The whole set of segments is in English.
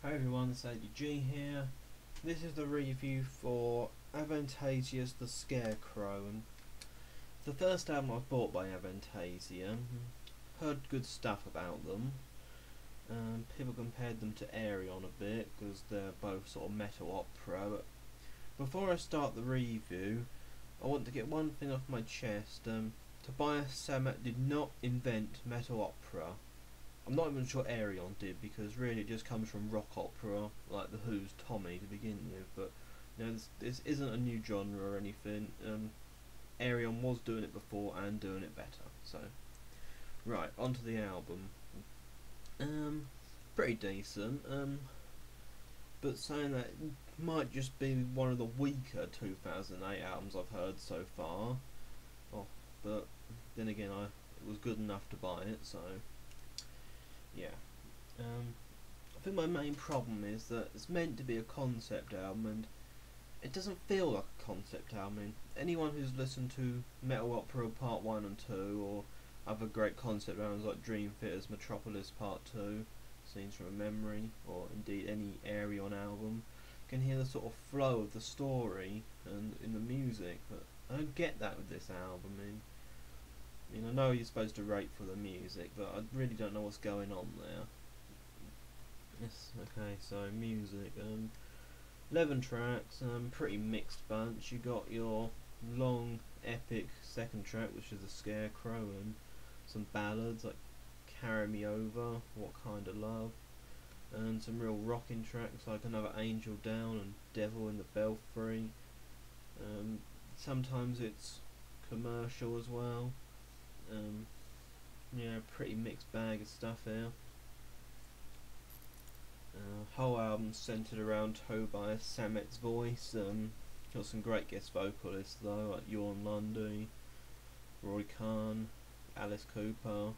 Hi everyone, it's ADG here. This is the review for Avantasia's The Scarecrow. And the first album I bought by Avantasia. Heard good stuff about them. People compared them to Aerion a bit because they're both sort of metal opera. But before I start the review, I want to get one thing off my chest. Tobias Sammet did not invent metal opera. I'm not even sure Aerion did, because really it just comes from rock opera, like The Who's Tommy to begin with. But you know, this isn't a new genre or anything. Aerion was doing it before and doing it better. So, right, onto the album. Pretty decent. But saying that, it might just be one of the weaker 2008 albums I've heard so far. Oh, but then again, it was good enough to buy it, so. Yeah. I think my main problem is that it's meant to be a concept album and it doesn't feel like a concept album. I mean, anyone who's listened to Metal Opera Part 1 and 2 or other great concept albums like Dream Theater's Metropolis Part 2, Scenes from a Memory, or indeed any Aerion album, can hear the sort of flow of the story and in the music, but I don't get that with this album. I know you're supposed to rate for the music, but I really don't know what's going on there. Yes, okay, so music. 11 tracks, pretty mixed bunch. You got your long, epic second track, which is The Scarecrow, and some ballads like Carry Me Over, What Kind of Love, and some real rocking tracks like Another Angel Down and Devil in the Belfry. Sometimes it's commercial as well. Yeah, pretty mixed bag of stuff here. Whole album centered around Tobias Sammet's voice. Got some great guest vocalists though, like Jorn Lundy, Roy Khan, Alice Cooper.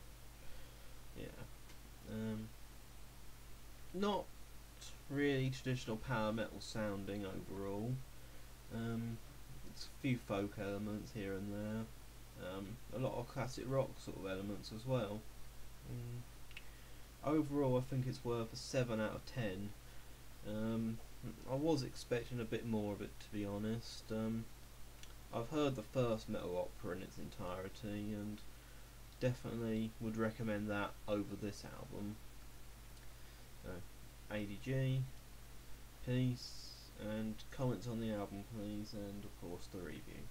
Yeah. Not really traditional power metal sounding overall. It's a few folk elements here and there. A lot of classic rock sort of elements as well. Overall, I think it's worth a 7 out of 10. I was expecting a bit more of it, to be honest. I've heard the first metal opera in its entirety and definitely would recommend that over this album. ADG, peace, and comments on the album please, and of course the review.